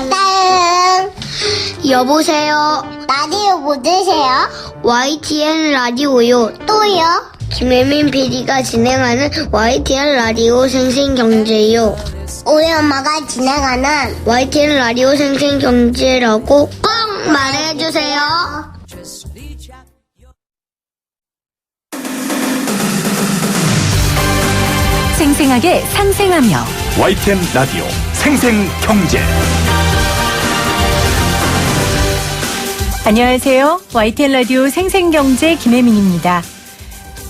딸, 여보세요. 라디오 뭐 드세요? YTN 라디오요. 또요? 김혜민 PD가 진행하는 YTN 라디오 생생경제요. 우리 엄마가 진행하는 YTN 라디오 생생경제라고 꼭 말해주세요. 생생하게 상생하며 YTN 라디오 생생경제. 안녕하세요. YTN 라디오 생생경제 김혜민입니다.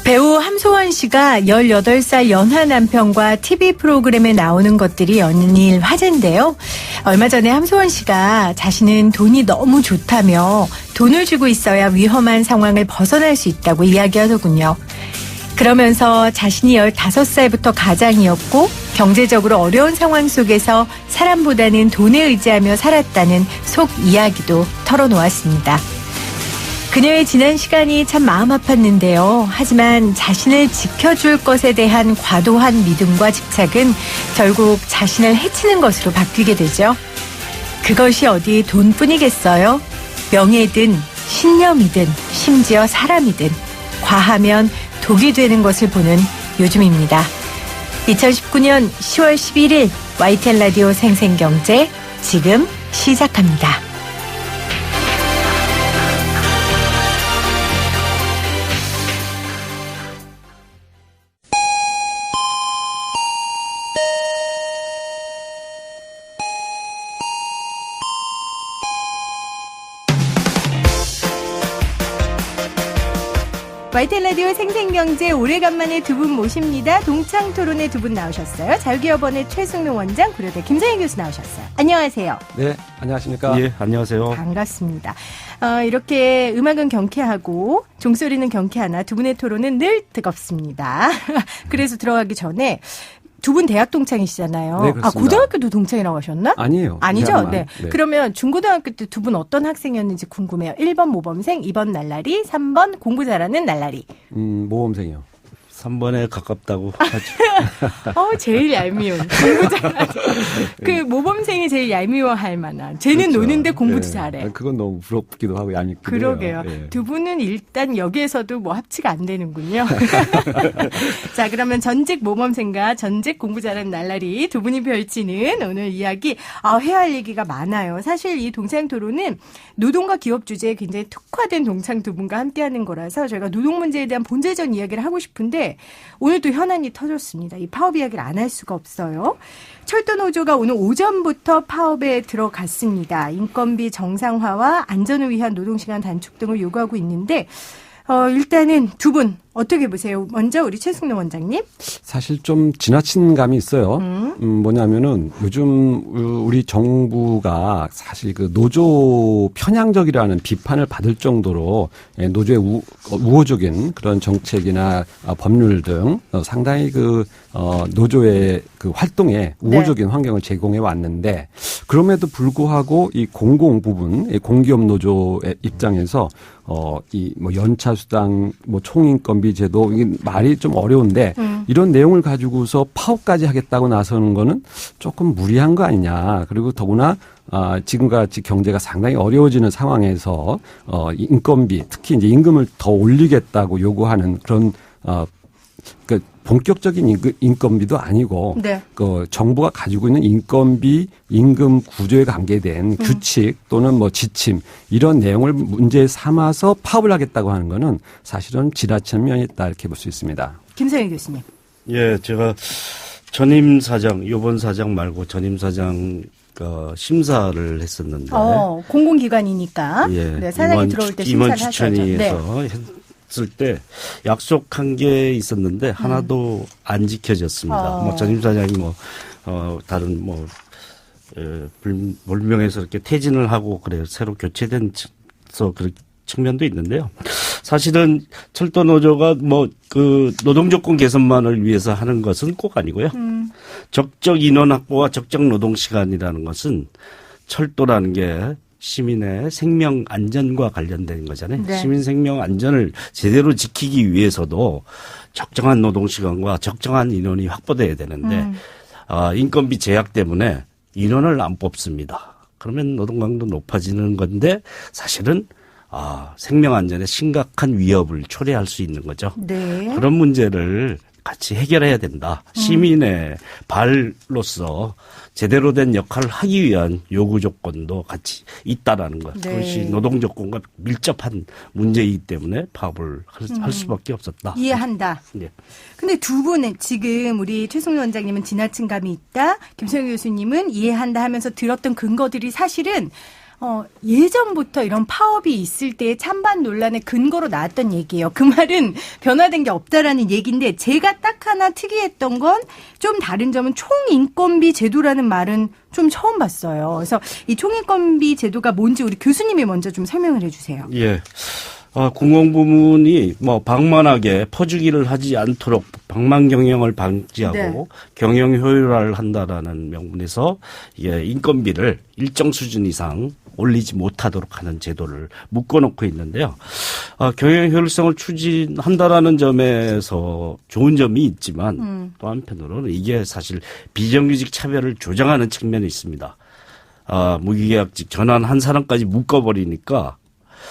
배우 함소원 씨가 18살 연하 남편과 TV 프로그램에 나오는 것들이 연일 화제인데요. 얼마 전에 함소원 씨가 자신은 돈이 너무 좋다며 돈을 주고 있어야 위험한 상황을 벗어날 수 있다고 이야기하더군요. 그러면서 자신이 15살부터 가장이었고 경제적으로 어려운 상황 속에서 사람보다는 돈에 의지하며 살았다는 속 이야기도 털어놓았습니다. 그녀의 지난 시간이 참 마음 아팠는데요. 하지만 자신을 지켜줄 것에 대한 과도한 믿음과 집착은 결국 자신을 해치는 것으로 바뀌게 되죠. 그것이 어디 돈뿐이겠어요? 명예든 신념이든 심지어 사람이든 과하면 독이 되는 것을 보는 요즘입니다. 2019년 10월 11일 YTN 라디오 생생경제 지금 시작합니다. YTN 라디오 생생경제 오래간만에 두 분 모십니다. 동창토론에 두 분 나오셨어요. 자유기업원의 최승룡 원장, 고려대 김성희 교수 나오셨어요. 안녕하세요. 네, 안녕하십니까. 예, 안녕하세요. 반갑습니다. 이렇게 음악은 경쾌하고 종소리는 경쾌하나 두 분의 토론은 늘 뜨겁습니다. 그래서 들어가기 전에 두 분 대학 동창이시잖아요. 네, 그렇습니다. 고등학교도 동창이라고 하셨나? 아니에요. 아니죠? 대학만. 네. 네. 그러면 중고등학교 때 두 분 어떤 학생이었는지 궁금해요. 1번 모범생, 2번 날라리, 3번 공부 잘하는 날라리. 모범생이요. 3번에 가깝다고 하죠. 제일 얄미운. 공부 잘하는. 그 모범생이 제일 얄미워할 만한. 쟤는 그렇죠. 노는데 공부도 네. 잘해. 그건 너무 부럽기도 하고 얄밉기도 그러게요. 해요. 네. 두 분은 일단 여기에서도 뭐 합치가 안 되는군요. 자, 그러면 전직 모범생과 전직 공부 잘하는 날라리 두 분이 펼치는 오늘 이야기, 해야 할 얘기가 많아요. 사실 이 동창 토론은 노동과 기업 주제에 굉장히 특화된 동창 두 분과 함께하는 거라서 저희가 노동 문제에 대한 본질적인 이야기를 하고 싶은데 오늘 또 현안이 터졌습니다. 이 파업 이야기를 안 할 수가 없어요. 철도노조가 오늘 오전부터 파업에 들어갔습니다. 인건비 정상화와 안전을 위한 노동시간 단축 등을 요구하고 있는데 일단은 두 분 어떻게 보세요? 먼저 우리 최승룡 원장님. 사실 좀 지나친 감이 있어요. 뭐냐면은 요즘 우리 정부가 사실 그 노조 편향적이라는 비판을 받을 정도로 노조의 우호적인 그런 정책이나 법률 등 상당히 노조의 그 활동에 우호적인 환경을 제공해 왔는데 그럼에도 불구하고 이 공공 부분, 공기업 노조의 입장에서 연차 수당, 총인건비 제도, 이게 말이 좀 어려운데 이런 내용을 가지고서 파업까지 하겠다고 나서는 거는 조금 무리한 거 아니냐. 그리고 더구나 지금같이 경제가 상당히 어려워지는 상황에서 인건비, 특히 이제 임금을 더 올리겠다고 요구하는 그런 본격적인 인건비도 아니고 네. 정부가 가지고 있는 인건비, 임금 구조에 관계된 규칙 또는 지침 이런 내용을 문제 삼아서 파업을 하겠다고 하는 거는 사실은 지나친 면이 있다 이렇게 볼 수 있습니다. 김성희 교수님. 예, 제가 전임 사장, 요번 사장 말고 전임 사장 심사를 했었는데. 공공기관이니까. 예, 네, 사장이 들어올 때 심사를 하셔야죠. 임원추천위에서 했을 때 약속한 게 있었는데 하나도 안 지켜졌습니다. 전임 사장이 다른 불명예서 이렇게 퇴진을 하고 그래요. 새로 교체된서 그런 측면도 있는데요. 사실은 철도 노조가 노동 조건 개선만을 위해서 하는 것은 꼭 아니고요. 적정 인원 확보와 적정 노동 시간이라는 것은 철도라는 게 시민의 생명 안전과 관련된 거잖아요. 네. 시민 생명 안전을 제대로 지키기 위해서도 적정한 노동 시간과 적정한 인원이 확보돼야 되는데 인건비 제약 때문에 인원을 안 뽑습니다. 그러면 노동 강도 높아지는 건데 사실은 생명 안전에 심각한 위협을 초래할 수 있는 거죠. 네. 그런 문제를 같이 해결해야 된다. 시민의 발로서 제대로 된 역할을 하기 위한 요구 조건도 같이 있다라는 것. 네. 그것이 노동 조건과 밀접한 문제이기 때문에 파업을 할 수밖에 없었다. 이해한다. 네. 근데 두 분은 지금 우리 최승로 원장님은 지나친 감이 있다. 김성현 교수님은 이해한다 하면서 들었던 근거들이 사실은 예전부터 이런 파업이 있을 때 찬반 논란의 근거로 나왔던 얘기예요. 그 말은 변화된 게 없다라는 얘기인데 제가 딱 하나 특이했던 건 좀 다른 점은 총인건비 제도라는 말은 좀 처음 봤어요. 그래서 이 총인건비 제도가 뭔지 우리 교수님이 먼저 좀 설명을 해 주세요. 예. 공공부문이 방만하게 퍼주기를 하지 않도록 방만 경영을 방지하고 네. 경영 효율화를 한다라는 명분에서 인건비를 일정 수준 이상 올리지 못하도록 하는 제도를 묶어놓고 있는데요. 경영 효율성을 추진한다라는 점에서 좋은 점이 있지만 또 한편으로는 이게 사실 비정규직 차별을 조장하는 측면이 있습니다. 무기계약직 전환 한 사람까지 묶어버리니까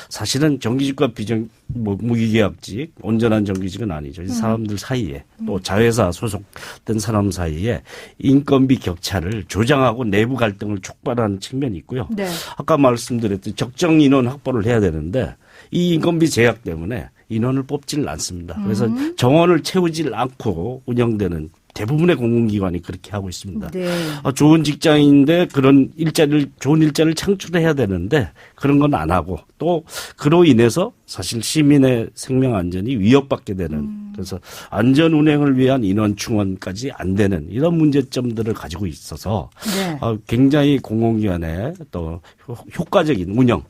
사실은 정규직과 무기계약직, 온전한 정규직은 아니죠. 이 사람들 사이에 또 자회사 소속된 사람 사이에 인건비 격차를 조장하고 내부 갈등을 촉발하는 측면이 있고요. 네. 아까 말씀드렸듯이 적정 인원 확보를 해야 되는데 이 인건비 제약 때문에 인원을 뽑지를 않습니다. 그래서 정원을 채우질 않고 운영되는 대부분의 공공기관이 그렇게 하고 있습니다. 네. 좋은 직장인데 그런 좋은 일자리를 창출해야 되는데 그런 건 안 하고 또 그로 인해서 사실 시민의 생명 안전이 위협받게 되는 그래서 안전 운행을 위한 인원 충원까지 안 되는 이런 문제점들을 가지고 있어서 네. 굉장히 공공기관의 또 효과적인 운영,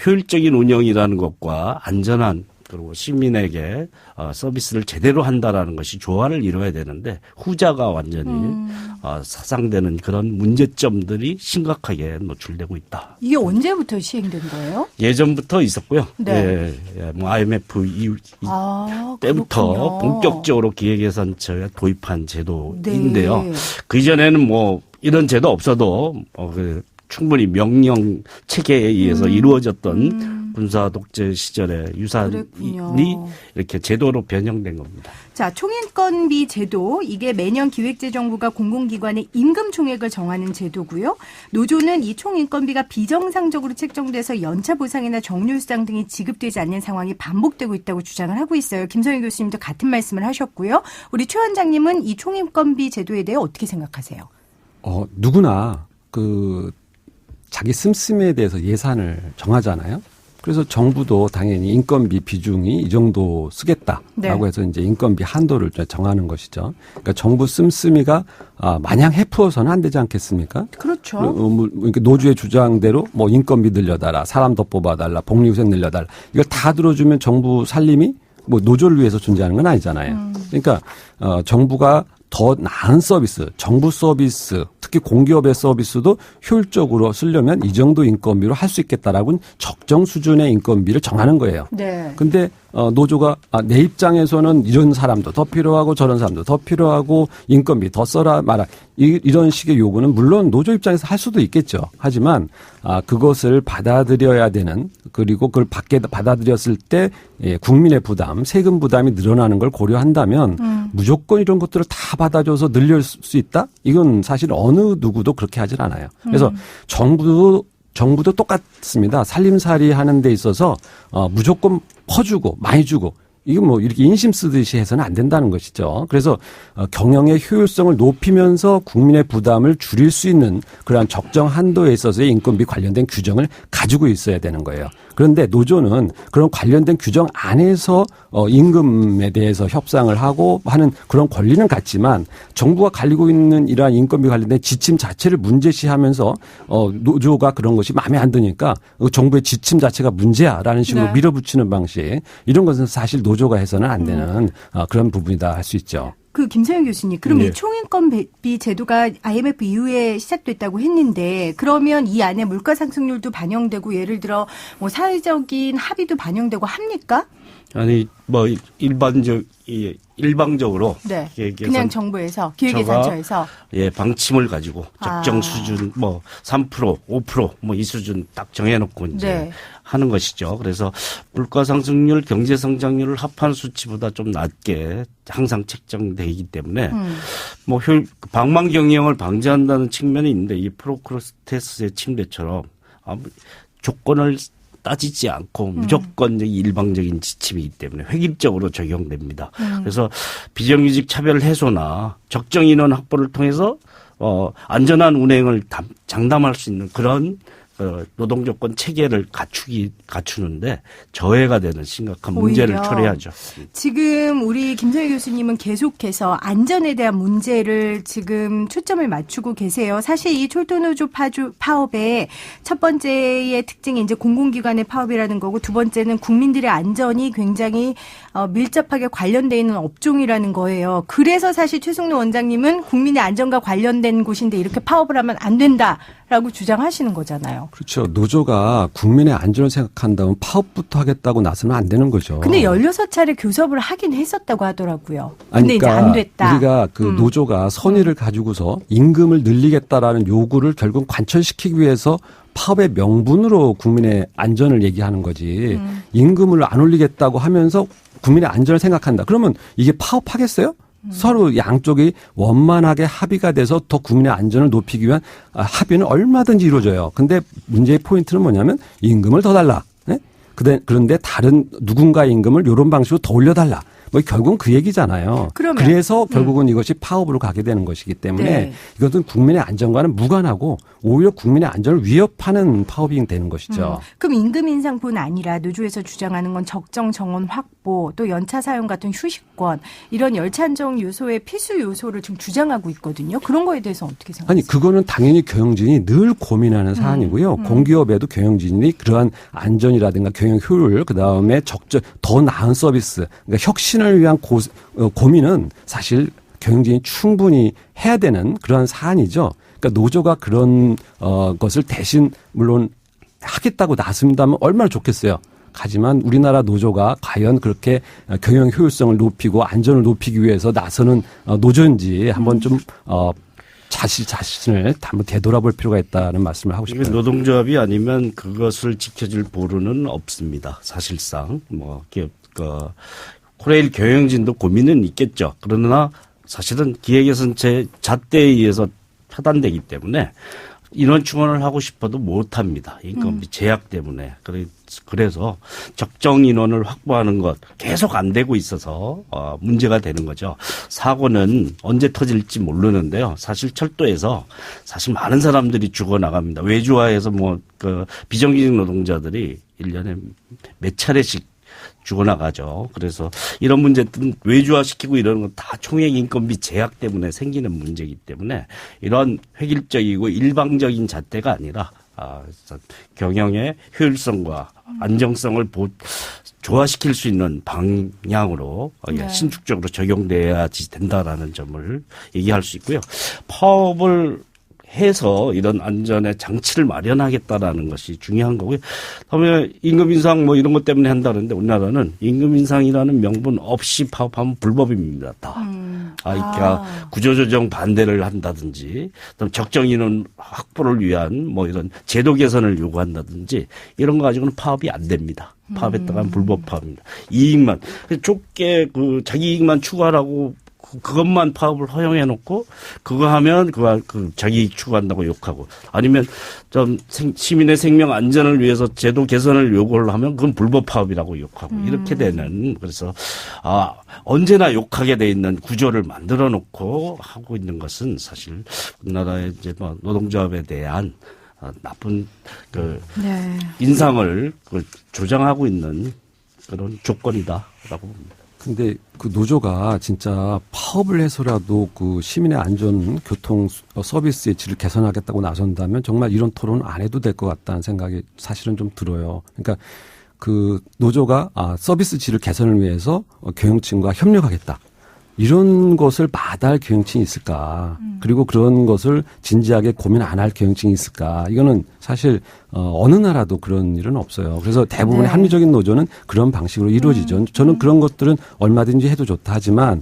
효율적인 운영이라는 것과 안전한 그리고 시민에게 서비스를 제대로 한다라는 것이 조화를 이루어야 되는데 후자가 완전히 사상되는 그런 문제점들이 심각하게 노출되고 있다. 이게 언제부터 시행된 거예요? 예전부터 있었고요. 네. IMF 이후 때부터 그렇군요. 본격적으로 기획예산처에 도입한 제도인데요. 네. 그 이전에는 이런 제도 없어도 충분히 명령 체계에 의해서 이루어졌던 군사 독재 시절의 유산이 그랬군요. 이렇게 제도로 변형된 겁니다. 자, 총인건비 제도 이게 매년 기획재정부가 공공기관의 임금 총액을 정하는 제도고요. 노조는 이 총인건비가 비정상적으로 책정돼서 연차 보상이나 정률 수당 등이 지급되지 않는 상황이 반복되고 있다고 주장을 하고 있어요. 김성현 교수님도 같은 말씀을 하셨고요. 우리 최 원장님은 이 총인건비 제도에 대해 어떻게 생각하세요? 누구나 자기 씀씀이에 대해서 예산을 정하잖아요. 그래서 정부도 당연히 인건비 비중이 이 정도 쓰겠다라고 네. 해서 이제 인건비 한도를 정하는 것이죠. 그러니까 정부 씀씀이가 마냥 해프어서는 안 되지 않겠습니까? 그렇죠. 노조의 주장대로 인건비 늘려달라, 사람 더 뽑아달라, 복리후생 늘려달라 이걸 다 들어주면 정부 살림이 노조를 위해서 존재하는 건 아니잖아요. 그러니까 정부가 더 나은 서비스, 정부 서비스, 특히 공기업의 서비스도 효율적으로 쓰려면 이 정도 인건비로 할 수 있겠다라고는 적정 수준의 인건비를 정하는 거예요. 네. 근데 노조가 내 입장에서는 이런 사람도 더 필요하고 저런 사람도 더 필요하고 인건비 더 써라 마라 이런 식의 요구는 물론 노조 입장에서 할 수도 있겠죠. 하지만 그것을 받아들여야 되는 그리고 그걸 받아들였을 때 국민의 부담, 세금 부담이 늘어나는 걸 고려한다면 무조건 이런 것들을 다 받아줘서 늘릴 수 있다? 이건 사실 어느 누구도 그렇게 하질 않아요. 그래서 정부도 똑같습니다. 살림살이 하는 데 있어서 무조건 퍼주고 많이 주고 이게 이렇게 인심 쓰듯이 해서는 안 된다는 것이죠. 그래서 경영의 효율성을 높이면서 국민의 부담을 줄일 수 있는 그러한 적정 한도에 있어서의 인건비 관련된 규정을 가지고 있어야 되는 거예요. 그런데 노조는 그런 관련된 규정 안에서 임금에 대해서 협상을 하고 하는 그런 권리는 갖지만 정부가 가지고 있는 이러한 인건비 관련된 지침 자체를 문제시하면서 노조가 그런 것이 마음에 안 드니까 정부의 지침 자체가 문제야라는 식으로 네. 밀어붙이는 방식 이런 것은 사실 노조가 해서는 안 되는 그런 부분이다 할 수 있죠. 김성현 교수님, 그럼 네. 이 총인건비 제도가 IMF 이후에 시작됐다고 했는데 그러면 이 안에 물가 상승률도 반영되고 예를 들어 사회적인 합의도 반영되고 합니까? 아니 일반적 일방적으로 네. 기획예산 그냥 정부에서 기획예산처에서 예, 방침을 가지고 적정 수준 뭐 3%, 5% 뭐 이 수준 딱 정해놓고 이제 네. 하는 것이죠. 그래서 물가 상승률, 경제 성장률을 합한 수치보다 좀 낮게 항상 책정되기 때문에 뭐 방만 경영을 방지한다는 측면이 있는데 이 프로크로스테스의 침대처럼 아무 조건을 따지지 않고 무조건 일방적인 지침이기 때문에 획일적으로 적용됩니다. 그래서 비정규직 차별 해소나 적정 인원 확보를 통해서 안전한 운행을 장담할 수 있는 그런 노동조건 체계를 갖추는데 저해가 되는 심각한 문제를 오히려 초래하죠. 지금 우리 김성희 교수님은 계속해서 안전에 대한 문제를 지금 초점을 맞추고 계세요. 사실 이 철도노조 파업의 첫 번째의 특징이 이제 공공기관의 파업이라는 거고 두 번째는 국민들의 안전이 굉장히 밀접하게 관련되어 있는 업종이라는 거예요. 그래서 사실 최승로 원장님은 국민의 안전과 관련된 곳인데 이렇게 파업을 하면 안 된다라고 주장하시는 거잖아요. 그렇죠. 노조가 국민의 안전을 생각한다면 파업부터 하겠다고 나서면 안 되는 거죠. 근데 16차례 교섭을 하긴 했었다고 하더라고요. 아니, 근데 그러니까 이제 안 됐다. 우리가 그 노조가 선의를 가지고서 임금을 늘리겠다라는 요구를 결국 관철시키기 위해서 파업의 명분으로 국민의 안전을 얘기하는 거지. 임금을 안 올리겠다고 하면서 국민의 안전을 생각한다. 그러면 이게 파업하겠어요? 서로 양쪽이 원만하게 합의가 돼서 더 국민의 안전을 높이기 위한 합의는 얼마든지 이루어져요. 근데 문제의 포인트는 뭐냐면 임금을 더 달라. 네? 그런데 다른 누군가의 임금을 이런 방식으로 더 올려달라. 뭐 결국은 그 얘기잖아요. 그래서 결국은 이것이 파업으로 가게 되는 것이기 때문에 네. 이것은 국민의 안전과는 무관하고 오히려 국민의 안전을 위협하는 파업이 되는 것이죠. 그럼 임금 인상뿐 아니라 노조에서 주장하는 건 적정 정원 확보 또 연차 사용 같은 휴식권 이런 열차 안정 요소의 필수 요소를 지금 주장하고 있거든요. 그런 거에 대해서 어떻게 생각하세요? 아니 그거는 당연히 경영진이 늘 고민하는 사안이고요. 공기업에도 경영진이 그러한 안전이라든가 경영 효율 그다음에 더 나은 서비스 그러니까 혁신을 위한 고민은 사실 경영진이 충분히 해야 되는 그러한 사안이죠. 그러니까 노조가 그런 것을 대신 물론 하겠다고 나선다면 얼마나 좋겠어요. 하지만 우리나라 노조가 과연 그렇게 경영 효율성을 높이고 안전을 높이기 위해서 나서는 노조인지 한번 좀 자신을 한번 되돌아볼 필요가 있다는 말씀을 하고 싶어요. 노동조합이 아니면 그것을 지켜줄 보루는 없습니다. 사실상 코레일 경영진도 고민은 있겠죠. 그러나 사실은 기획예산 잣대에 의해서 차단되기 때문에 인원 충원을 하고 싶어도 못합니다. 인건비 제약 때문에. 그래서 적정 인원을 확보하는 것 계속 안 되고 있어서 문제가 되는 거죠. 사고는 언제 터질지 모르는데요. 사실 철도에서 사실 많은 사람들이 죽어나갑니다. 외주화해서 비정규직 노동자들이 1년에 몇 차례씩 죽어나가죠. 그래서 이런 문제든 외주화시키고 이러는 건 다 총액 인건비 제약 때문에 생기는 문제이기 때문에 이런 획일적이고 일방적인 잣대가 아니라 경영의 효율성과 안정성을 조화시킬 수 있는 방향으로 신축적으로 적용돼야지 된다라는 점을 얘기할 수 있고요. 파업을 해서 이런 안전의 장치를 마련하겠다라는 것이 중요한 거고요. 다음에 임금 인상 이런 것 때문에 한다는데 우리나라는 임금 인상이라는 명분 없이 파업하면 불법입니다. 다. 그러니까 구조조정 반대를 한다든지 적정 인원 확보를 위한 이런 제도 개선을 요구한다든지 이런 거 가지고는 파업이 안 됩니다. 파업했다가는 불법 파업입니다. 이익만 좁게 자기 이익만 추구하라고 그것만 파업을 허용해 놓고 그거 하면 자기 이익 추구한다고 욕하고 아니면 좀 시민의 생명 안전을 위해서 제도 개선을 요구를 하면 그건 불법 파업이라고 욕하고 이렇게 되는 그래서 언제나 욕하게 돼 있는 구조를 만들어 놓고 하고 있는 것은 사실 우리나라의 이제 노동조합에 대한 나쁜 인상을 조장하고 있는 그런 조건이다라고 봅니다. 근데 그 노조가 진짜 파업을 해서라도 그 시민의 안전 교통 서비스의 질을 개선하겠다고 나선다면 정말 이런 토론 안 해도 될 것 같다는 생각이 사실은 좀 들어요. 그러니까 그 노조가 서비스 질을 개선을 위해서 경영진과 협력하겠다. 이런 것을 마다할 경영층이 있을까? 그리고 그런 것을 진지하게 고민 안 할 경영층이 있을까? 이거는 사실 어느 나라도 그런 일은 없어요. 그래서 대부분의 네. 합리적인 노조는 그런 방식으로 이루어지죠. 저는 그런 것들은 얼마든지 해도 좋다 하지만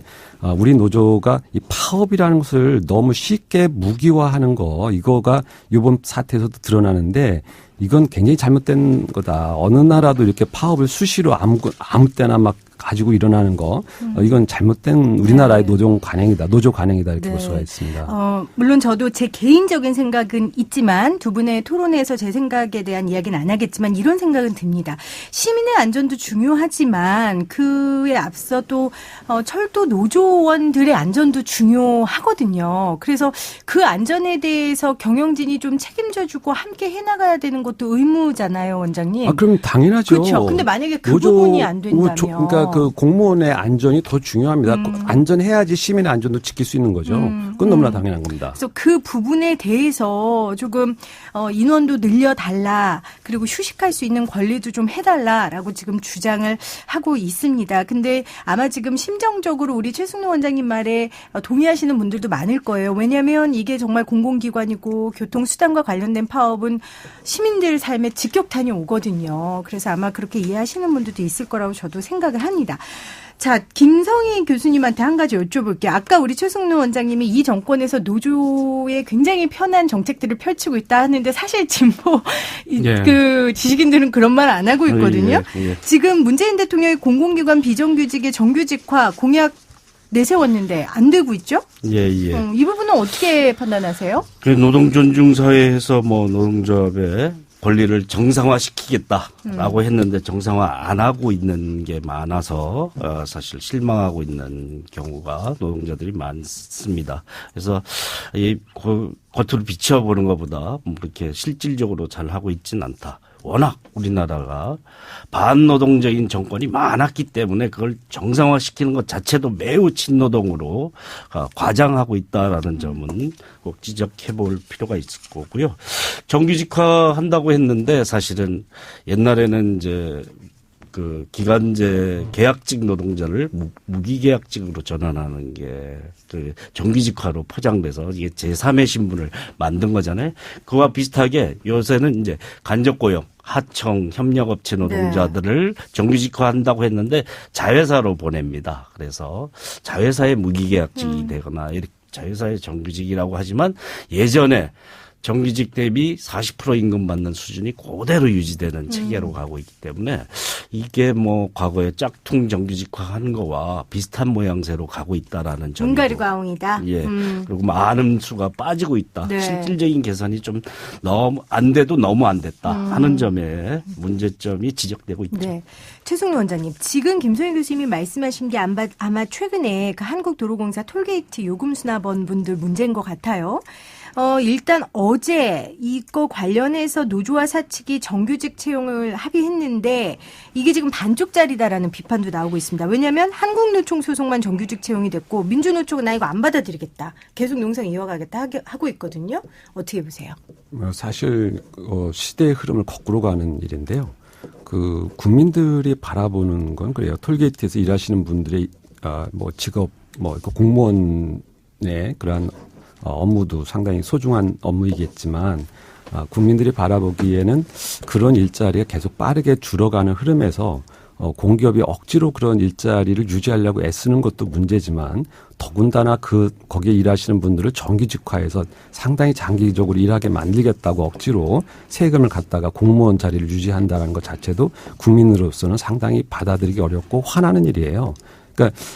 우리 노조가 이 파업이라는 것을 너무 쉽게 무기화하는 거 이거가 이번 사태에서도 드러나는데 이건 굉장히 잘못된 거다. 어느 나라도 이렇게 파업을 수시로 아무 때나 막 가지고 일어나는 거 이건 잘못된 우리나라의 노조 관행이다 이렇게 볼 수가 있습니다. 물론 저도 제 개인적인 생각은 있지만 두 분의 토론에서 제 생각에 대한 이야기는 안 하겠지만 이런 생각은 듭니다. 시민의 안전도 중요하지만 그에 앞서 또 철도 노조원들의 안전도 중요하거든요. 그래서 그 안전에 대해서 경영진이 좀 책임져주고 함께 해나가야 되는 것도 의무잖아요, 원장님. 그럼 당연하죠. 그렇죠. 근데 만약에 그 부분이 안 된다면. 그러니까 그 공무원의 안전이 더 중요합니다. 안전해야지 시민의 안전도 지킬 수 있는 거죠. 그건 너무나 당연한 겁니다. 그래서 그 부분에 대해서 조금 인원도 늘려달라. 그리고 휴식할 수 있는 권리도 좀 해달라라고 지금 주장을 하고 있습니다. 근데 아마 지금 심정적으로 우리 최승로 원장님 말에 동의하시는 분들도 많을 거예요. 왜냐하면 이게 정말 공공기관이고 교통수단과 관련된 파업은 시민들 삶에 직격탄이 오거든요. 그래서 아마 그렇게 이해하시는 분들도 있을 거라고 저도 생각을 합니다. 자, 김성희 교수님한테 한 가지 여쭤볼게요. 아까 우리 최승로 원장님이 이 정권에서 노조에 굉장히 편한 정책들을 펼치고 있다 하는데 사실 진보 그 지식인들은 그런 말 안 하고 있거든요. 지금 문재인 대통령이 공공기관 비정규직의 정규직화 공약 내세웠는데 안 되고 있죠? 이 부분은 어떻게 판단하세요? 노동존중사회에서 노동조합의 권리를 정상화시키겠다라고 했는데 정상화 안 하고 있는 게 많아서 사실 실망하고 있는 경우가 노동자들이 많습니다. 그래서 이 겉으로 비춰보는 것보다 그렇게 실질적으로 잘 하고 있지는 않다. 워낙 우리나라가 반노동적인 정권이 많았기 때문에 그걸 정상화시키는 것 자체도 매우 친노동으로 과장하고 있다라는 점은 꼭 지적해 볼 필요가 있을 거고요. 정규직화 한다고 했는데 사실은 옛날에는 이제 그 기간제 계약직 노동자를 무기계약직으로 전환하는 게 그 정규직화로 포장돼서 이게 제3의 신분을 만든 거잖아요. 그와 비슷하게 요새는 이제 간접고용, 하청, 협력업체 노동자들을 정규직화한다고 했는데 자회사로 보냅니다. 그래서 자회사의 무기계약직이 되거나 이렇게 자회사의 정규직이라고 하지만 예전에 정규직 대비 40% 임금 받는 수준이 그대로 유지되는 체계로 가고 있기 때문에 이게 과거에 짝퉁 정규직화한 거와 비슷한 모양새로 가고 있다라는 점이고. 눈가리과옹이다. 그리고 많은 수가 빠지고 있다. 실질적인 계산이 좀 너무 안 돼도 너무 안 됐다 하는 점에 문제점이 지적되고 있죠. 네. 최승로 원장님, 지금 김소희 교수님이 말씀하신 게 아마 최근에 그 한국도로공사 톨게이트 요금 수납원 분들 문제인 것 같아요. 일단 어제 이거 관련해서 노조와 사측이 정규직 채용을 합의했는데 이게 지금 반쪽짜리다라는 비판도 나오고 있습니다. 왜냐하면 한국노총 소속만 정규직 채용이 됐고 민주노총은 나 이거 안 받아들이겠다. 계속 농성 이어가겠다 하고 있거든요. 어떻게 보세요? 사실 시대의 흐름을 거꾸로 가는 일인데요. 그 국민들이 바라보는 건 그래요. 톨게이트에서 일하시는 분들의 직업 공무원의 그러한 업무도 상당히 소중한 업무이겠지만 국민들이 바라보기에는 그런 일자리가 계속 빠르게 줄어가는 흐름에서 공기업이 억지로 그런 일자리를 유지하려고 애쓰는 것도 문제지만 더군다나 거기에 일하시는 분들을 정규직화해서 상당히 장기적으로 일하게 만들겠다고 억지로 세금을 갖다가 공무원 자리를 유지한다는 것 자체도 국민으로서는 상당히 받아들이기 어렵고 화나는 일이에요.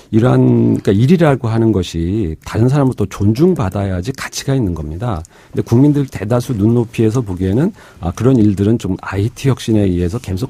그러니까 일이라고 하는 것이 다른 사람으로부터 존중받아야지 가치가 있는 겁니다. 근데 국민들 대다수 눈높이에서 보기에는 그런 일들은 좀 IT 혁신에 의해서 계속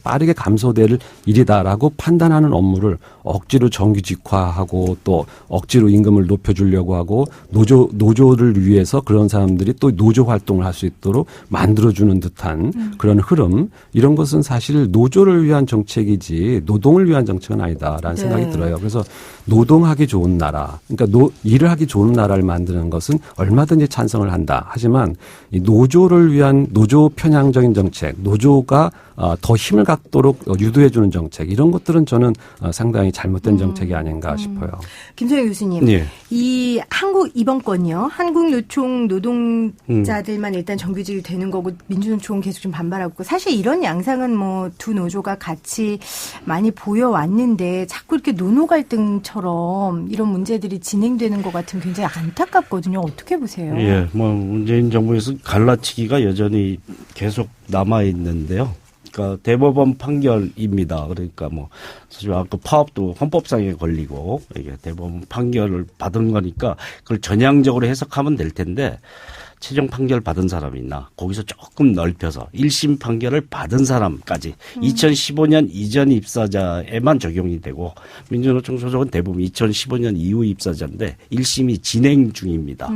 빠르게 감소될 일이다라고 판단하는 업무를 억지로 정규직화하고 또 억지로 임금을 높여주려고 하고 노조를 위해서 그런 사람들이 또 노조 활동을 할 수 있도록 만들어주는 듯한 그런 흐름, 이런 것은 사실 노조를 위한 정책이지 노동을 위한 정책은 아니다라는 생각이 생각이 들어요. 그래서 노동하기 좋은 나라, 그러니까 일을 하기 좋은 나라를 만드는 것은 얼마든지 찬성을 한다. 하지만 이 노조를 위한 노조 편향적인 정책, 노조가 더 힘을 갖도록 유도해주는 정책, 이런 것들은 저는 상당히 잘못된 정책이 아닌가 싶어요. 김성희 교수님, 예. 이 한국 이번 건요. 한국노총 노동자들만 일단 정규직이 되는 거고 민주노총은 계속 좀 반발하고 있고, 사실 이런 양상은 뭐 두 노조가 같이 많이 보여왔는데 자꾸 이렇게 노노 갈등처럼 이런 문제들이 진행되는 것 같으면 굉장히 안타깝거든요. 어떻게 보세요? 예, 뭐 문재인 정부에서 갈라치기가 여전히 계속 남아 있는데요. 그러니까 대법원 판결입니다. 그러니까 뭐 사실 아까 파업도 헌법상에 걸리고 이게 대법원 판결을 받은 거니까 그걸 전향적으로 해석하면 될 텐데, 최종 판결 받은 사람이 있나, 거기서 조금 넓혀서 1심 판결을 받은 사람까지 2015년 이전 입사자에만 적용이 되고, 민주노총 소속은 대부분 2015년 이후 입사자인데 1심이 진행 중입니다.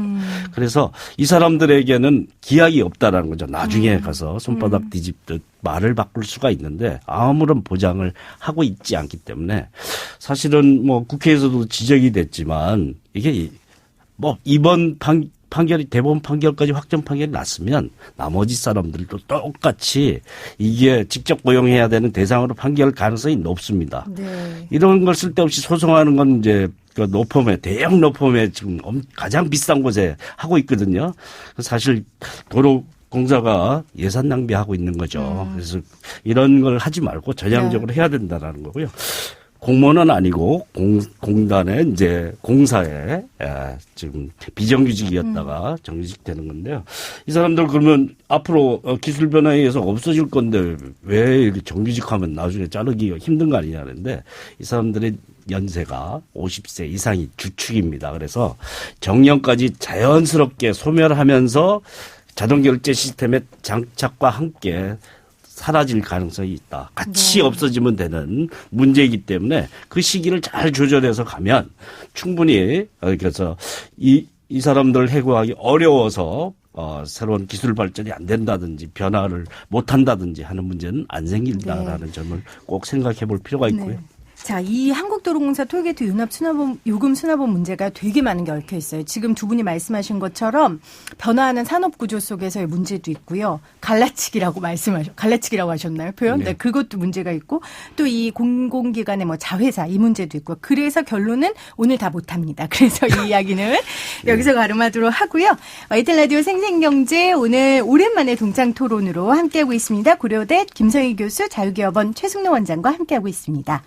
그래서 이 사람들에게는 기약이 없다라는 거죠. 나중에 가서 손바닥 뒤집듯 말을 바꿀 수가 있는데 아무런 보장을 하고 있지 않기 때문에, 사실은 뭐 국회에서도 지적이 됐지만 이게 뭐 이번 판결이 대법원 판결까지 확정 판결이 났으면 나머지 사람들도 똑같이 이게 직접 고용해야 되는 대상으로 판결 가능성이 높습니다. 네. 이런 걸 쓸데없이 소송하는 건 이제 그 로펌에, 대형 로펌에 지금 가장 비싼 곳에 하고 있거든요. 사실 도로공사가 예산 낭비하고 있는 거죠. 그래서 이런 걸 하지 말고 전향적으로 해야 된다라는 거고요. 공무원은 아니고 공단의 이제 공사에 지금 비정규직이었다가 정규직 되는 건데요. 이 사람들 그러면 앞으로 기술 변화에 의해서 없어질 건데 왜 이렇게 정규직하면 나중에 자르기가 힘든 거 아니냐는데, 이 사람들의 연세가 50세 이상이 주축입니다. 그래서 정년까지 자연스럽게 소멸하면서 자동결제 시스템의 장착과 함께 사라질 가능성이 있다. 같이 없어지면 되는 문제이기 때문에 그 시기를 잘 조절해서 가면 충분히, 그래서 이 사람들 해고하기 어려워서 새로운 기술 발전이 안 된다든지 변화를 못 한다든지 하는 문제는 안 생긴다라는 점을 꼭 생각해 볼 필요가 있고요. 네. 자, 이 한국도로공사 톨게이트 융합 요금 수납원 문제가 되게 많은 게 얽혀 있어요. 지금 두 분이 말씀하신 것처럼 변화하는 산업 구조 속에서의 문제도 있고요. 갈라치기라고 하셨나요? 표현? 네, 그것도 문제가 있고, 또 이 공공기관의 뭐 자회사 이 문제도 있고, 그래서 결론은 오늘 다 못합니다. 그래서 이 이야기는 여기서 가름하도록 하고요. YTN 라디오 생생경제, 오늘 오랜만에 동창 토론으로 함께하고 있습니다. 고려대 김성희 교수, 자유기업원 최승로 원장과 함께하고 있습니다.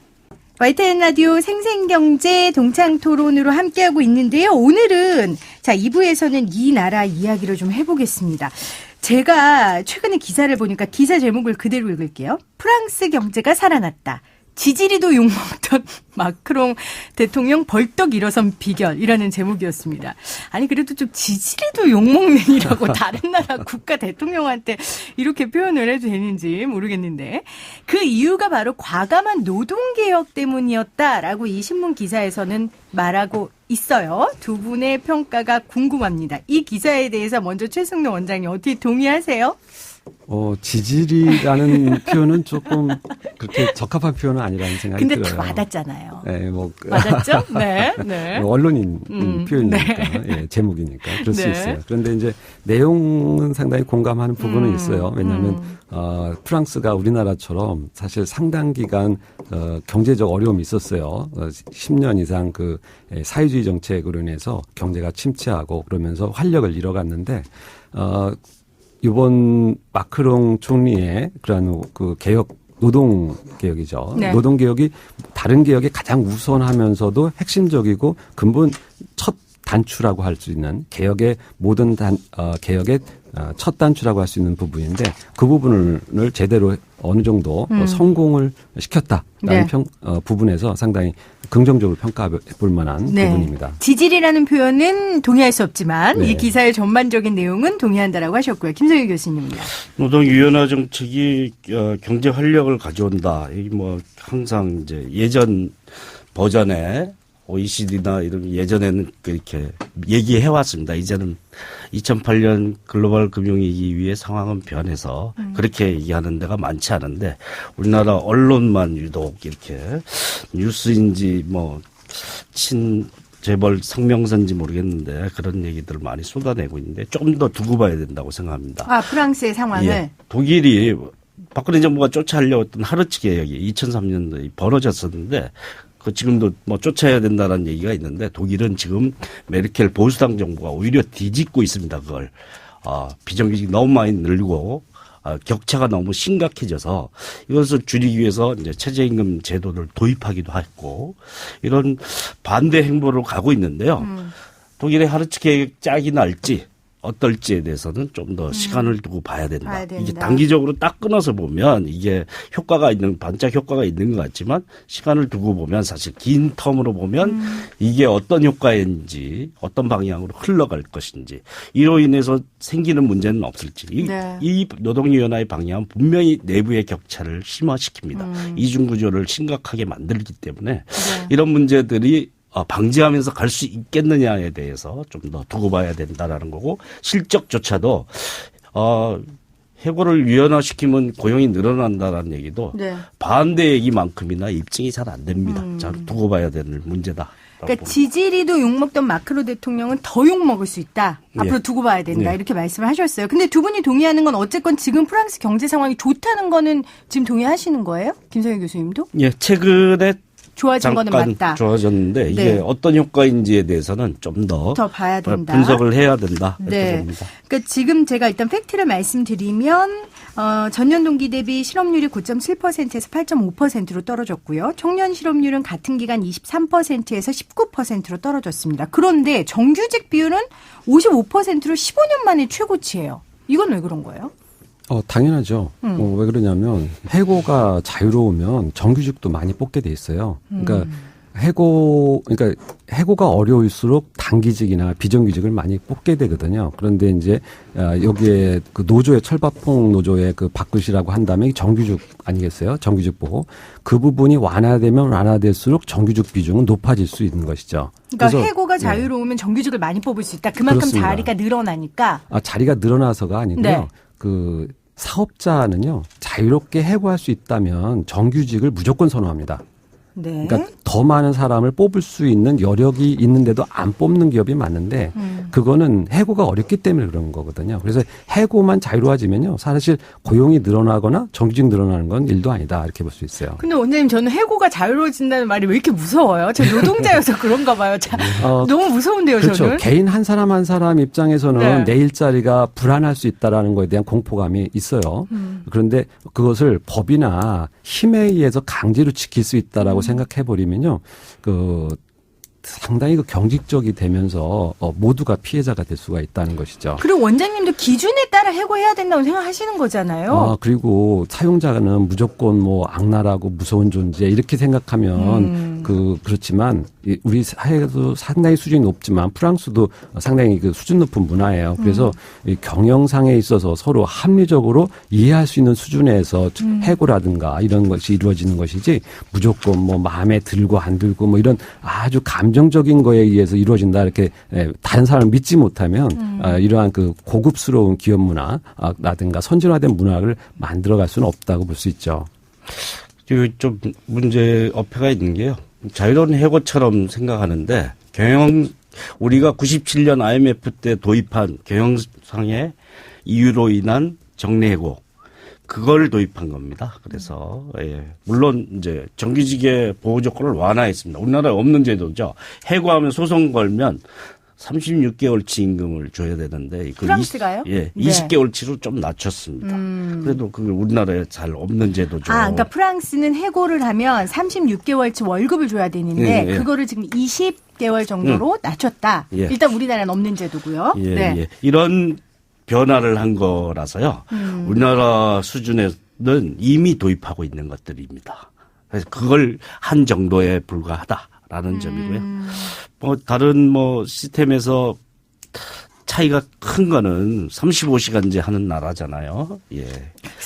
YTN 라디오 생생경제 동창토론으로 함께하고 있는데요. 오늘은 2부에서는 이 나라 이야기를 좀 해보겠습니다. 제가 최근에 기사를 보니까 기사 제목을 그대로 읽을게요. 프랑스 경제가 살아났다. 지지리도 욕먹던 마크롱 대통령 벌떡 일어선 비결이라는 제목이었습니다. 아니 그래도 좀 지지리도 욕먹는이라고 다른 나라 국가 대통령한테 이렇게 표현을 해도 되는지 모르겠는데, 그 이유가 바로 과감한 노동개혁 때문이었다라고 이 신문 기사에서는 말하고 있어요. 두 분의 평가가 궁금합니다. 이 기사에 대해서 먼저 최승로 원장님 어떻게 동의하세요? 지질이라는 표현은 조금 그렇게 적합한 표현은 아니라는 생각이 근데 들어요. 다 맞았잖아요. 네, 맞았죠? 네, 네. 언론인 표현이니까, 네. 제목이니까 그럴 수 네. 있어요. 그런데 이제 내용은 상당히 공감하는 부분은 있어요. 왜냐하면 프랑스가 우리나라처럼 사실 상당 기간 경제적 어려움이 있었어요. 10년 이상 그 사회주의 정책으로 인해서 경제가 침체하고 그러면서 활력을 잃어갔는데, 이번 마크롱 총리의 그러한 그 개혁, 노동 개혁이죠. 네. 노동 개혁이 다른 개혁에 가장 우선하면서도 핵심적이고 근본 첫 단추라고 할 수 있는 개혁의 모든 개혁의 첫 단추라고 할 수 있는 부분인데, 그 부분을 제대로 어느 정도 성공을 시켰다라는 네. 부분에서 상당히 긍정적으로 평가해 볼 만한 부분입니다. 지질이라는 표현은 동의할 수 없지만 네. 이 기사의 전반적인 내용은 동의한다라고 하셨고요. 김성희 교수님은요. 노동 유연화 정책이 경제 활력을 가져온다. 이 뭐 항상 이제 예전 버전의 OECD나 이런 예전에는 그렇게 얘기해 왔습니다. 이제는 2008년 글로벌 금융위기 이후에 상황은 변해서 그렇게 얘기하는 데가 많지 않은데 우리나라 언론만 유독 이렇게 뉴스인지 뭐 재벌 성명서인지 모르겠는데 그런 얘기들을 많이 쏟아내고 있는데 좀 더 두고 봐야 된다고 생각합니다. 아, 프랑스의 상황을. 예. 독일이 박근혜 정부가 쫓아하려고 했던 하르츠 개혁이 2003년도에 벌어졌었는데 그 지금도 뭐 쫓아야 된다는 얘기가 있는데 독일은 지금 메르켈 보수당 정부가 오히려 뒤집고 있습니다. 그걸 비정규직이 너무 많이 늘고 격차가 너무 심각해져서 이것을 줄이기 위해서 이제 최저임금 제도를 도입하기도 했고 이런 반대 행보로 가고 있는데요. 독일의 하르츠 계획 짝이 날지 어떨지에 대해서는 좀 더 시간을 두고 봐야 된다. 이게 단기적으로 딱 끊어서 보면 이게 반짝 효과가 있는 것 같지만 시간을 두고 보면 사실 긴 텀으로 보면 이게 어떤 효과인지 어떤 방향으로 흘러갈 것인지 이로 인해서 생기는 문제는 없을지 이 노동위원회의 방향은 분명히 내부의 격차를 심화시킵니다. 이중구조를 심각하게 만들기 때문에 이런 문제들이 방지하면서 갈 수 있겠느냐에 대해서 좀 더 두고 봐야 된다라는 거고 실적조차도 해고를 유연화시키면 고용이 늘어난다라는 얘기도 반대 얘기만큼이나 입증이 잘 안 됩니다. 자, 두고 봐야 되는 문제다. 그러니까 지지리도 욕먹던 마크로 대통령은 더 욕먹을 수 있다. 앞으로 두고 봐야 된다. 이렇게 말씀을 하셨어요. 근데 두 분이 동의하는 건 어쨌건 지금 프랑스 경제 상황이 좋다는 거는 지금 동의하시는 거예요? 김성희 교수님도? 예, 최근에 좋아진 거는 맞다. 좋아졌는데 이게 어떤 효과인지에 대해서는 좀 더 봐야 된다. 분석을 해야 된다. 이렇게 봅니다. 그러니까 지금 제가 일단 팩트를 말씀드리면 전년 동기 대비 실업률이 9.7%에서 8.5%로 떨어졌고요. 청년 실업률은 같은 기간 23%에서 19%로 떨어졌습니다. 그런데 정규직 비율은 55%로 15년 만에 최고치예요. 이건 왜 그런 거예요? 당연하죠. 왜 그러냐면 해고가 자유로우면 정규직도 많이 뽑게 돼 있어요. 그러니까 해고가 어려울수록 단기직이나 비정규직을 많이 뽑게 되거든요. 그런데 이제 여기에 그 노조의 철밥통 노조의 그 바꾸시라고 한다면 정규직 아니겠어요? 정규직 보고 그 부분이 완화되면 완화될수록 정규직 비중은 높아질 수 있는 것이죠. 그러니까 해고가 자유로우면 정규직을 많이 뽑을 수 있다. 그만큼 그렇습니다. 자리가 늘어나니까. 자리가 늘어나서가 아니고요. 그 사업자는요 자유롭게 해고할 수 있다면 정규직을 무조건 선호합니다. 그러니까 더 많은 사람을 뽑을 수 있는 여력이 있는데도 안 뽑는 기업이 많은데 그거는 해고가 어렵기 때문에 그런 거거든요. 그래서 해고만 자유로워지면요 사실 고용이 늘어나거나 정규직 늘어나는 건 일도 아니다 이렇게 볼 수 있어요. 근데 원장님 저는 해고가 자유로워진다는 말이 왜 이렇게 무서워요? 저 노동자여서 그런가 봐요. 너무 무서운데요. 그렇죠. 저는. 개인 한 사람 입장에서는 내 일자리가 불안할 수 있다라는 거에 대한 공포감이 있어요. 그런데 그것을 법이나 힘에 의해서 강제로 지킬 수 있다라고 생각해 버리면요, 상당히 경직적이 되면서 모두가 피해자가 될 수가 있다는 것이죠. 그리고 원장님도 기준에 따라 해고해야 된다고 생각하시는 거잖아요. 그리고 사용자는 무조건 악랄하고 무서운 존재 이렇게 생각하면 그렇지만 우리 사회도 상당히 수준이 높지만 프랑스도 상당히 수준 높은 문화예요. 그래서 이 경영상에 있어서 서로 합리적으로 이해할 수 있는 수준에서 해고라든가 이런 것이 이루어지는 것이지 무조건 마음에 들고 안 들고 이런 아주 감정적인 거에 의해서 이루어진다 이렇게 다른 사람을 믿지 못하면 이러한 고급스러운 기업 문화라든가 선진화된 문화를 만들어갈 수는 없다고 볼 수 있죠. 그리고 좀 문제 어폐가 있는 게요. 자유로운 해고처럼 생각하는데 우리가 97년 IMF 때 도입한 경영상의 이유로 인한 정례해고 그걸 도입한 겁니다. 그래서 물론 이제 정규직의 보호 조건을 완화했습니다. 우리나라에 없는 제도죠. 해고하면 소송 걸면 36개월치 임금을 줘야 되는데 프랑스가요? 20개월치로 좀 낮췄습니다. 그래도 그게 우리나라에 잘 없는 제도죠. 그러니까 프랑스는 해고를 하면 36개월치 월급을 줘야 되는데 그거를 지금 20개월 정도로 낮췄다. 일단 우리나라는 없는 제도고요. 이런 변화를 한 거라서요. 우리나라 수준에는 이미 도입하고 있는 것들입니다. 그래서 그걸 한 정도에 불과하다라는 점이고요. 다른 시스템에서 차이가 큰 거는 35시간제 하는 나라잖아요. 예.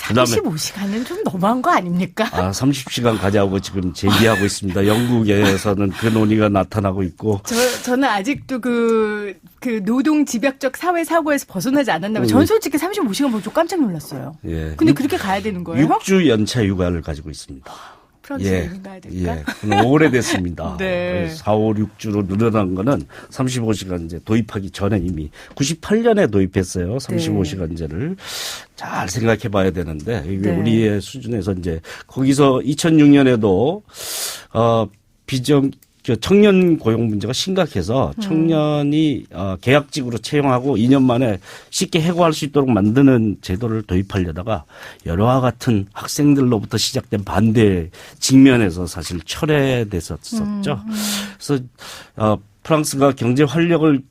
그다음에 35시간은 좀 너무한 거 아닙니까? 30시간 가자고 지금 제기하고 있습니다. 영국에서는 그 논의가 나타나고 있고. 저는 아직도 그 노동 집약적 사회 사고에서 벗어나지 않았나. 저는 솔직히 35시간 보고 좀 깜짝 놀랐어요. 예. 근데 그렇게 가야 되는 거예요? 6주 연차 휴가를 가지고 있습니다. 프랑스 여행 가야 될까? 예. 그건 오래됐습니다. 네. 4, 5, 6주로 늘어난 거는 35시간제 도입하기 전에 이미 98년에 도입했어요. 35시간제를. 잘 생각해 봐야 되는데, 이게 네. 우리의 수준에서 이제 거기서 2006년에도, 청년 고용 문제가 심각해서 청년이 계약직으로 채용하고 2년 만에 쉽게 해고할 수 있도록 만드는 제도를 도입하려다가 여러와 같은 학생들로부터 시작된 반대 직면에서 사실 철회됐었죠. 그래서 프랑스가 경제 활력을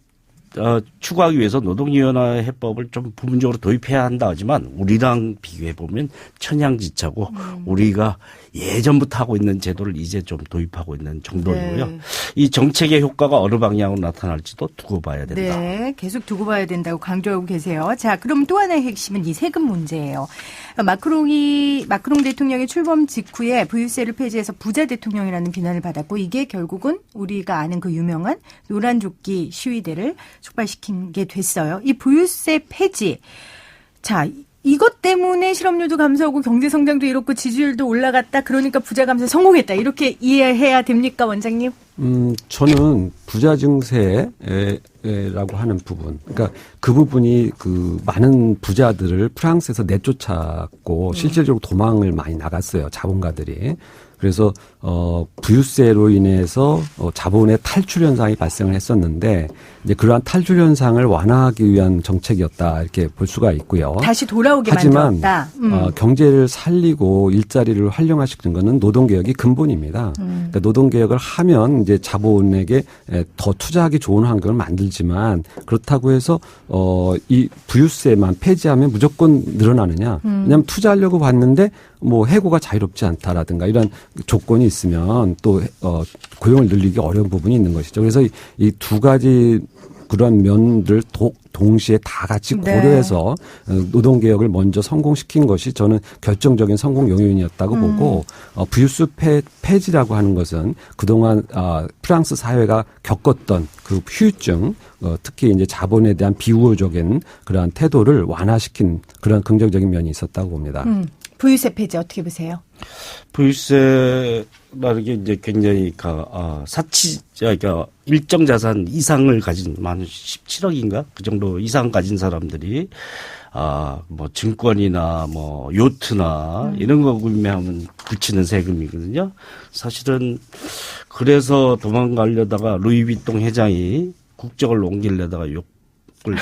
추구하기 위해서 노동위원회 해법을 좀 부분적으로 도입해야 한다 하지만 우리랑 비교해 보면 천양지차고 우리가 예전부터 하고 있는 제도를 이제 좀 도입하고 있는 정도이고요. 네. 이 정책의 효과가 어느 방향으로 나타날지도 두고 봐야 된다. 네, 계속 두고 봐야 된다고 강조하고 계세요. 자, 그럼 또 하나의 핵심은 이 세금 문제예요. 마크롱 대통령의 출범 직후에 부유세를 폐지해서 부자 대통령이라는 비난을 받았고 이게 결국은 우리가 아는 그 유명한 노란조끼 시위대를 촉발시킨 게 됐어요. 이 부유세 폐지. 자, 이것 때문에 실업률도 감소하고 경제 성장도 이렇고 지지율도 올라갔다. 그러니까 부자 감소에 성공했다. 이렇게 이해해야 됩니까, 원장님? 저는 부자 증세라고 하는 부분, 그러니까 그 부분이 그 많은 부자들을 프랑스에서 내쫓았고 실질적으로 도망을 많이 나갔어요, 자본가들이. 그래서 부유세로 인해서 자본의 탈출 현상이 발생을 했었는데 이제 그러한 탈출 현상을 완화하기 위한 정책이었다 이렇게 볼 수가 있고요. 다시 돌아오게 하지만 만들었다. 경제를 살리고 일자리를 활용화시키는 것은 노동개혁이 근본입니다. 그러니까 노동개혁을 하면 이제 자본에게 더 투자하기 좋은 환경을 만들지만 그렇다고 해서 이 부유세만 폐지하면 무조건 늘어나느냐? 왜냐하면 투자하려고 봤는데 뭐 해고가 자유롭지 않다라든가 이런 조건이 있으면 또 고용을 늘리기 어려운 부분이 있는 것이죠. 그래서 이 두 가지 그런 면들 동시에 다 같이 고려해서 노동개혁을 먼저 성공시킨 것이 저는 결정적인 성공 요인이었다고 보고 부유세 폐지라고 하는 것은 그동안 프랑스 사회가 겪었던 그 후유증 특히 이제 자본에 대한 비우호적인 그러한 태도를 완화시킨 그런 긍정적인 면이 있었다고 봅니다. 부유세 폐지 어떻게 보세요? 부유세라는 게 이제 굉장히 그러니까 일정 자산 이상을 가진 한 17억인가 그 정도 이상 가진 사람들이 뭐 증권이나 뭐 요트나 이런 거 구매하면 붙이는 세금이거든요. 사실은 그래서 도망가려다가 루이비통 회장이 국적을 옮기려다가 욕을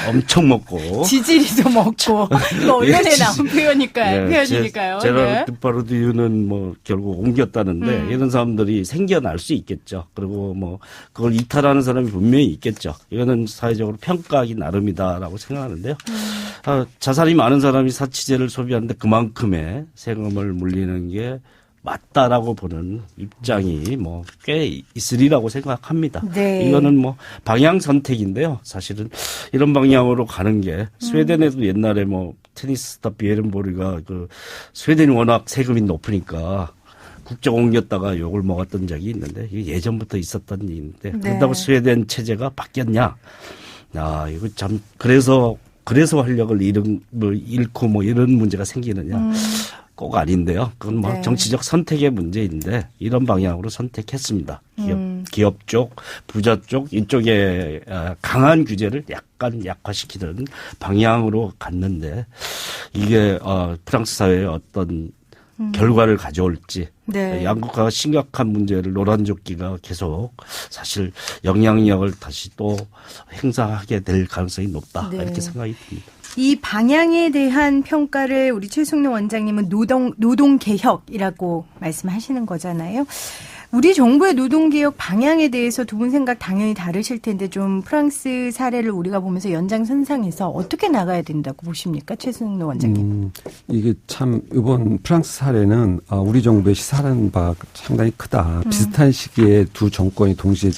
엄청 먹고 지지리도 먹고 이거 언론에 나온 표현이니까요. 제라르 디파르디유는 뭐 결국 옮겼다는데 이런 사람들이 생겨날 수 있겠죠. 그리고 뭐 그걸 이탈하는 사람이 분명히 있겠죠. 이거는 사회적으로 평가하기 나름이다라고 생각하는데요. 자산이 많은 사람이 사치제를 소비하는데 그만큼의 세금을 물리는 게 맞다라고 보는 입장이 뭐 꽤 있으리라고 생각합니다. 네. 이거는 뭐 방향 선택인데요. 사실은 이런 방향으로 가는 게 스웨덴에도 옛날에 뭐 테니스 스타 비에른보르가 그 스웨덴이 워낙 세금이 높으니까 국적 옮겼다가 욕을 먹었던 적이 있는데 이게 예전부터 있었던 일인데 그렇다고 스웨덴 체제가 바뀌었냐? 이거 참 그래서 활력을 잃고 뭐 이런 문제가 생기느냐? 꼭 아닌데요. 그건 뭐 정치적 선택의 문제인데 이런 방향으로 선택했습니다. 기업 쪽, 부자 쪽 이쪽에 강한 규제를 약간 약화시키는 방향으로 갔는데 이게 프랑스 사회에 어떤 결과를 가져올지 양국화가 심각한 문제를 노란조끼가 계속 사실 영향력을 다시 또 행사하게 될 가능성이 높다 이렇게 생각이 듭니다. 이 방향에 대한 평가를 우리 최승룡 원장님은 노동개혁이라고 말씀하시는 거잖아요. 우리 정부의 노동개혁 방향에 대해서 두 분 생각 당연히 다르실 텐데 좀 프랑스 사례를 우리가 보면서 연장선상에서 어떻게 나가야 된다고 보십니까? 최승룡 원장님. 이게 참 이번 프랑스 사례는 우리 정부의 시사하는 바가 상당히 크다. 비슷한 시기에 두 정권이 동시에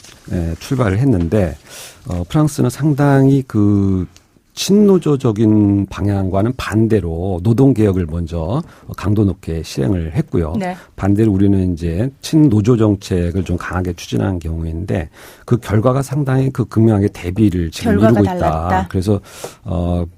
출발을 했는데 프랑스는 상당히 그 친노조적인 방향과는 반대로 노동개혁을 먼저 강도 높게 시행을 했고요. 네. 반대로 우리는 이제 친노조 정책을 좀 강하게 추진한 경우인데 그 결과가 상당히 그 극명하게 대비를 지금 결과가 이루고 있다. 달랐다. 그래서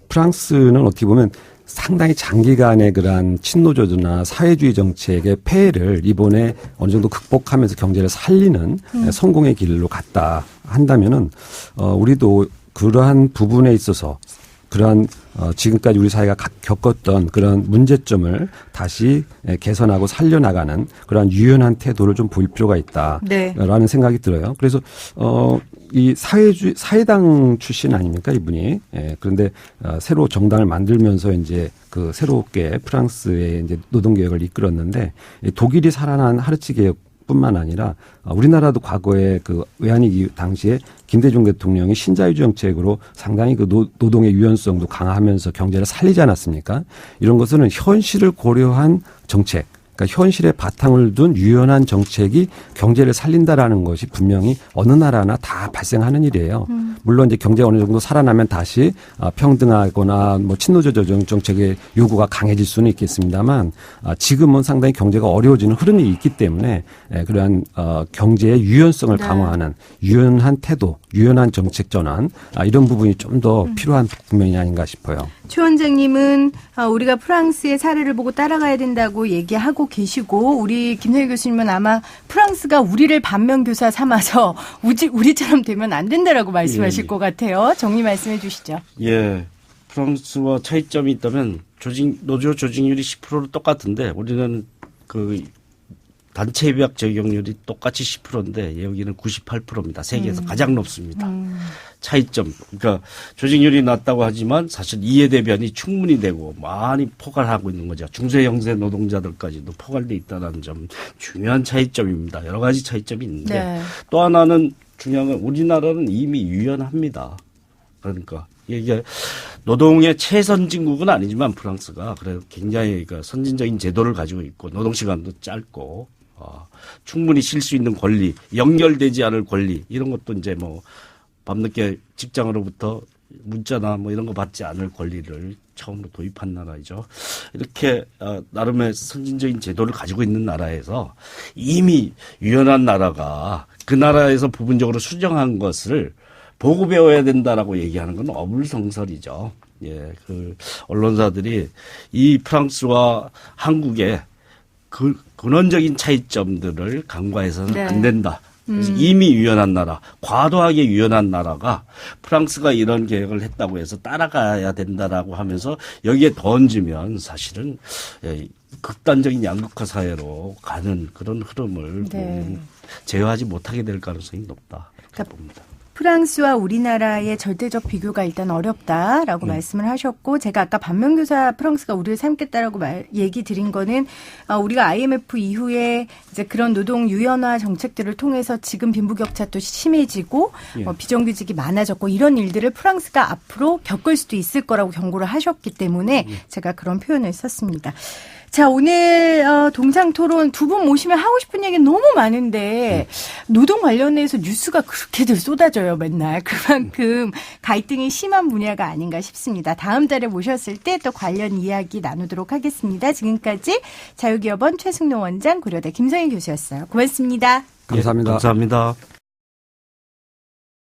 프랑스는 어떻게 보면 상당히 장기간의 그러한 친노조나 사회주의 정책의 폐해를 이번에 어느 정도 극복하면서 경제를 살리는 성공의 길로 갔다 한다면은 우리도 그러한 부분에 있어서 그러한 지금까지 우리 사회가 겪었던 그런 문제점을 다시 개선하고 살려나가는 그러한 유연한 태도를 좀 보일 필요가 있다라는 네. 생각이 들어요. 그래서 이 사회당 출신 아닙니까 이분이? 예, 그런데 새로 정당을 만들면서 이제 그 새롭게 프랑스의 이제 노동개혁을 이끌었는데 독일이 살아난 하르츠 개혁뿐만 아니라 우리나라도 과거에 그 외환위기 당시에 김대중 대통령이 신자유주의 정책으로 상당히 그 노동의 유연성도 강화하면서 경제를 살리지 않았습니까? 이런 것은 현실을 고려한 정책. 그러니까 현실에 바탕을 둔 유연한 정책이 경제를 살린다라는 것이 분명히 어느 나라나 다 발생하는 일이에요. 물론 이제 경제가 어느 정도 살아나면 다시 평등하거나 뭐 친노조 정책의 요구가 강해질 수는 있겠습니다만 지금은 상당히 경제가 어려워지는 흐름이 있기 때문에 그러한 경제의 유연성을 강화하는 유연한 태도, 유연한 정책 전환 이런 부분이 좀 더 필요한 국면이 아닌가 싶어요. 최 원장님은 우리가 프랑스의 사례를 보고 따라가야 된다고 얘기하고 계시고 우리 김성희 교수님은 아마 프랑스가 우리를 반면교사 삼아서 우리처럼 되면 안 된다라고 말씀하실 것 같아요. 정리 말씀해 주시죠. 예. 프랑스와 차이점이 있다면 노조 조직률이 10%로 똑같은데 우리는 그 단체 협약 적용률이 똑같이 10%인데 여기는 98%입니다. 세계에서 가장 높습니다. 차이점. 그러니까 조직률이 낮다고 하지만 사실 이해대변이 충분히 되고 많이 포괄하고 있는 거죠. 중소형세 노동자들까지도 포괄돼 있다는 점 중요한 차이점입니다. 여러 가지 차이점이 있는데 네. 또 하나는 중요한 건 우리나라는 이미 유연합니다. 그러니까 이게 노동의 최선진국은 아니지만 프랑스가 그래도 굉장히 그 선진적인 제도를 가지고 있고 노동시간도 짧고 충분히 쉴 수 있는 권리, 연결되지 않을 권리 이런 것도 이제 뭐 밤늦게 직장으로부터 문자나 뭐 이런 거 받지 않을 권리를 처음으로 도입한 나라이죠. 이렇게 나름의 선진적인 제도를 가지고 있는 나라에서 이미 유연한 나라가 그 나라에서 부분적으로 수정한 것을 보고 배워야 된다라고 얘기하는 건 어불성설이죠. 예, 그 언론사들이 이 프랑스와 한국의 그 근원적인 차이점들을 간과해서는 네. 안 된다. 그래서 이미 유연한 나라, 과도하게 유연한 나라가 프랑스가 이런 계획을 했다고 해서 따라가야 된다라고 하면서 여기에 더 얹으면 사실은 극단적인 양극화 사회로 가는 그런 흐름을 네. 제어하지 못하게 될 가능성이 높다. 그렇게 봅니다. 프랑스와 우리나라의 절대적 비교가 일단 어렵다라고 말씀을 하셨고 제가 아까 반면교사 프랑스가 우리를 삼겠다라고 얘기 드린 거는 우리가 IMF 이후에 이제 그런 노동 유연화 정책들을 통해서 지금 빈부격차 또 심해지고 비정규직이 많아졌고 이런 일들을 프랑스가 앞으로 겪을 수도 있을 거라고 경고를 하셨기 때문에 제가 그런 표현을 썼습니다. 자, 오늘 동상 토론 두 분 모시면 하고 싶은 얘기 너무 많은데 노동 관련해서 뉴스가 그렇게들 쏟아져요, 맨날. 그만큼 갈등이 심한 분야가 아닌가 싶습니다. 다음 달에 모셨을 때 또 관련 이야기 나누도록 하겠습니다. 지금까지 자유기업원 최승룡 원장, 고려대 김성희 교수였어요. 고맙습니다. 감사합니다. 감사합니다.